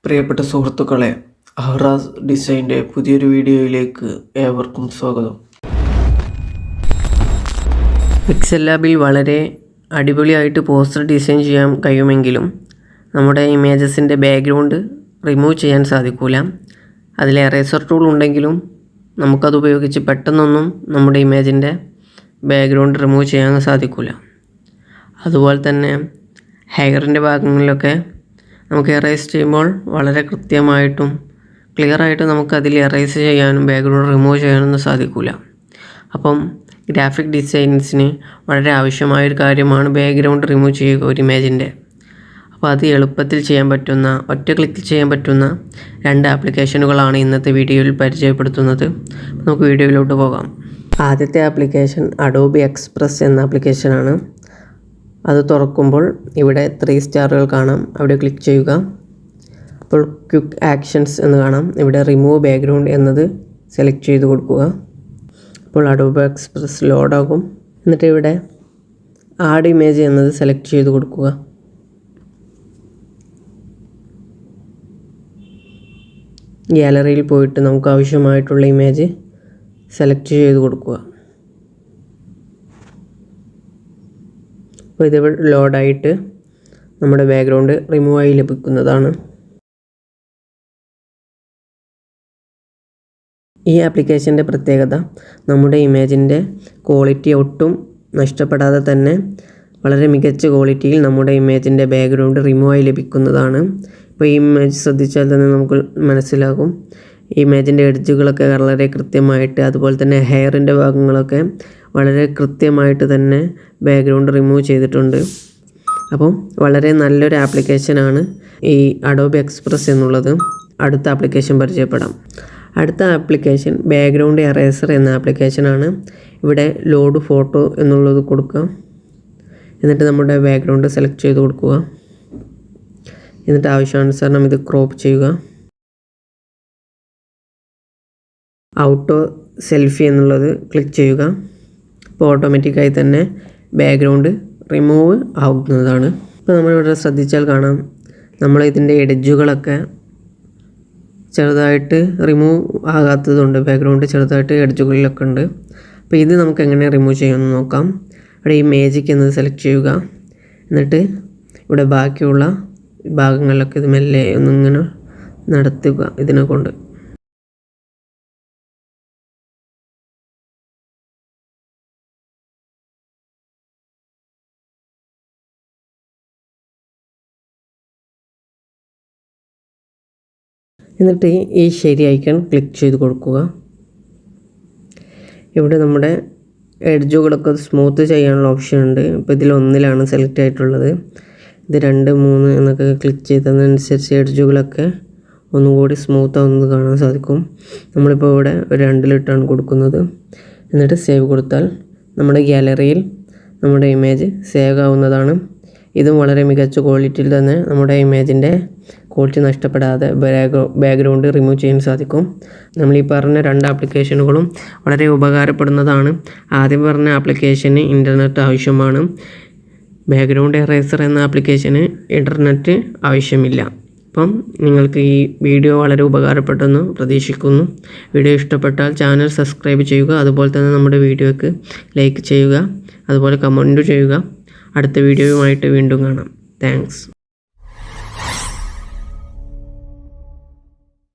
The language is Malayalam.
പ്രിയപ്പെട്ട സുഹൃത്തുക്കളെ, അഹ്റാസ് ഡിസൈൻ്റെ പുതിയൊരു വീഡിയോയിലേക്ക് ഏവർക്കും സ്വാഗതം. പിക്സൽ ലാബിൽ വളരെ അടിപൊളിയായിട്ട് പോസ്റ്റർ ഡിസൈൻ ചെയ്യാൻ കഴിയുമെങ്കിലും നമ്മുടെ ഇമേജസിൻ്റെ ബാക്ക്ഗ്രൗണ്ട് റിമൂവ് ചെയ്യാൻ സാധിക്കില്ല. അതിൽ എറേസർ ടൂൾ ഉണ്ടെങ്കിലും നമുക്കത് ഉപയോഗിച്ച് പെട്ടെന്നൊന്നും നമ്മുടെ ഇമേജിൻ്റെ ബാക്ക്ഗ്രൗണ്ട് റിമൂവ് ചെയ്യാൻ സാധിക്കില്ല. അതുപോലെ തന്നെ ഹെയറിൻ്റെ ഭാഗങ്ങളിലൊക്കെ നമുക്ക് എറേസ് ചെയ്യുമ്പോൾ വളരെ കൃത്യമായിട്ടും ക്ലിയറായിട്ടും നമുക്കതിൽ എറേസ് ചെയ്യാനും ബാക്ക്ഗ്രൗണ്ട് റിമൂവ് ചെയ്യാനൊന്നും സാധിക്കില്ല. അപ്പം ഗ്രാഫിക് ഡിസൈൻസിന് വളരെ ആവശ്യമായൊരു കാര്യമാണ് ബാക്ക്ഗ്രൗണ്ട് റിമൂവ് ചെയ്യുക ഒരു ഇമേജിൻ്റെ. അപ്പോൾ അത് എളുപ്പത്തിൽ ചെയ്യാൻ പറ്റുന്ന, ഒറ്റ ക്ലിക്കിൽ ചെയ്യാൻ പറ്റുന്ന 2 ആപ്ലിക്കേഷനുകളാണ് ഇന്നത്തെ വീഡിയോയിൽ പരിചയപ്പെടുത്തുന്നത്. നമുക്ക് വീഡിയോയിലോട്ട് പോകാം. ആദ്യത്തെ ആപ്ലിക്കേഷൻ അഡോബി എക്സ്പ്രസ് എന്ന ആപ്ലിക്കേഷനാണ്. അത് തുറക്കുമ്പോൾ ഇവിടെ 3 സ്റ്റാറുകൾ കാണാം. അവിടെ ക്ലിക്ക് ചെയ്യുക. അപ്പോൾ ക്വിക്ക് ആക്ഷൻസ് എന്ന് കാണാം. ഇവിടെ റിമൂവ് ബാക്ക്ഗ്രൗണ്ട് എന്നത് സെലക്ട് ചെയ്ത് കൊടുക്കുക. അപ്പോൾ അഡോബി എക്സ്പ്രസ് ലോഡാകും. എന്നിട്ട് ഇവിടെ ആഡ് ഇമേജ് എന്നത് സെലക്ട് ചെയ്ത് കൊടുക്കുക. ഗാലറിയിൽ പോയിട്ട് നമുക്ക് ആവശ്യമായിട്ടുള്ള ഇമേജ് സെലക്ട് ചെയ്ത് കൊടുക്കുക. അപ്പോൾ ഇത് ലോഡായിട്ട് നമ്മുടെ ബാക്ക്ഗ്രൗണ്ട് റിമൂവ് ആയി ലഭിക്കുന്നതാണ്. ഈ ആപ്ലിക്കേഷൻ്റെ പ്രത്യേകത നമ്മുടെ ഇമേജിൻ്റെ ക്വാളിറ്റി ഒട്ടും നഷ്ടപ്പെടാതെ തന്നെ വളരെ മികച്ച ക്വാളിറ്റിയിൽ നമ്മുടെ ഇമേജിൻ്റെ ബാക്ക്ഗ്രൗണ്ട് റിമൂവ് ആയി ലഭിക്കുന്നതാണ്. ഇപ്പോൾ ഈ ഇമേജ് ശ്രദ്ധിച്ചാൽ തന്നെ നമുക്ക് മനസ്സിലാകും. ഈ ഇമേജിൻ്റെ എഡ്ജുകളൊക്കെ വളരെ കൃത്യമായിട്ട്, അതുപോലെ തന്നെ ഹെയറിൻ്റെ ഭാഗങ്ങളൊക്കെ വളരെ കൃത്യമായിട്ട് തന്നെ ബാക്ക്ഗ്രൗണ്ട് റിമൂവ് ചെയ്തിട്ടുണ്ട്. അപ്പം വളരെ നല്ലൊരു ആപ്ലിക്കേഷനാണ് ഈ അഡോബി എക്സ്പ്രസ് എന്നുള്ളത്. അടുത്ത ആപ്ലിക്കേഷൻ പരിചയപ്പെടാം. അടുത്ത ആപ്ലിക്കേഷൻ ബാക്ക്ഗ്രൗണ്ട് എറേസർ എന്ന ആപ്ലിക്കേഷനാണ്. ഇവിടെ ലോഡ് ഫോട്ടോ എന്നുള്ളത് കൊടുക്കുക. എന്നിട്ട് നമ്മുടെ ബാക്ക്ഗ്രൗണ്ട് സെലക്ട് ചെയ്ത് കൊടുക്കുക. എന്നിട്ട് ആവശ്യാനുസരണം ഇത് ക്രോപ്പ് ചെയ്യുക. ഔട്ടോ സെൽഫി എന്നുള്ളത് ക്ലിക്ക് ചെയ്യുക. അപ്പോൾ ഓട്ടോമാറ്റിക്കായി തന്നെ ബാക്ക്ഗ്രൗണ്ട് റിമൂവ് ആവുന്നതാണ്. ഇപ്പോൾ നമ്മളിവിടെ ശ്രദ്ധിച്ചാൽ കാണാം, നമ്മളിതിൻ്റെ എഡ്ജുകളൊക്കെ ചെറുതായിട്ട് റിമൂവ് ആകാത്തതുണ്ട്. ബാക്ക്ഗ്രൗണ്ട് ചെറുതായിട്ട് എഡ്ജുകളിലൊക്കെ ഉണ്ട്. അപ്പോൾ ഇത് നമുക്ക് എങ്ങനെ റിമൂവ് ചെയ്യുമെന്ന് നോക്കാം. ഇവിടെ ഈ മേജിക് എന്നത് സെലക്ട് ചെയ്യുക. എന്നിട്ട് ഇവിടെ ബാക്കിയുള്ള ഭാഗങ്ങളിലൊക്കെ ഇത് മെല്ലെ ഒന്നിങ്ങനെ നടത്തുക ഇതിനെ കൊണ്ട്. എന്നിട്ട് ഈ ശരി ഐക്കൺ ക്ലിക്ക് ചെയ്ത് കൊടുക്കുക. ഇവിടെ നമ്മുടെ എഡ്ജുകളൊക്കെ സ്മൂത്ത് ചെയ്യാനുള്ള ഓപ്ഷൻ ഉണ്ട്. ഇപ്പോൾ ഇതിൽ 1ലാണ് സെലക്ട് ആയിട്ടുള്ളത്. ഇത് 2, 3 എന്നൊക്കെ ക്ലിക്ക് ചെയ്തതിനനുസരിച്ച് എഡ്ജുകളൊക്കെ ഒന്നുകൂടി സ്മൂത്ത് ആവുന്നത് കാണാൻ സാധിക്കും. നമ്മളിപ്പോൾ ഇവിടെ ഒരു 2ലിട്ടാണ് കൊടുക്കുന്നത്. എന്നിട്ട് സേവ് കൊടുത്താൽ നമ്മുടെ ഗാലറിയിൽ നമ്മുടെ ഇമേജ് സേവ് ആവുന്നതാണ്. ഇതും വളരെ മികച്ച ക്വാളിറ്റിയിൽ തന്നെ നമ്മുടെ ഇമേജിൻ്റെ ക്വാളിറ്റി നഷ്ടപ്പെടാതെ ബാക്ക്ഗ്രൗണ്ട് റിമൂവ് ചെയ്യാൻ സാധിക്കും. നമ്മളീ പറഞ്ഞ 2 ആപ്ലിക്കേഷനുകളും വളരെ ഉപകാരപ്പെടുന്നതാണ്. ആദ്യം പറഞ്ഞ ആപ്ലിക്കേഷന് ഇൻ്റർനെറ്റ് ആവശ്യമാണ്. ബാക്ക്ഗ്രൗണ്ട് എറേസർ എന്ന ആപ്ലിക്കേഷന് ഇൻ്റർനെറ്റ് ആവശ്യമില്ല. അപ്പം നിങ്ങൾക്ക് ഈ വീഡിയോ വളരെ ഉപകാരപ്പെട്ടെന്ന് പ്രതീക്ഷിക്കുന്നു. വീഡിയോ ഇഷ്ടപ്പെട്ടാൽ ചാനൽ സബ്സ്ക്രൈബ് ചെയ്യുക. അതുപോലെ തന്നെ നമ്മുടെ വീഡിയോയ്ക്ക് ലൈക്ക് ചെയ്യുക. അതുപോലെ കമൻറ്റ് ചെയ്യുക. അടുത്ത വീഡിയോയുമായിട്ട് വീണ്ടും കാണാം. താങ്ക്സ്.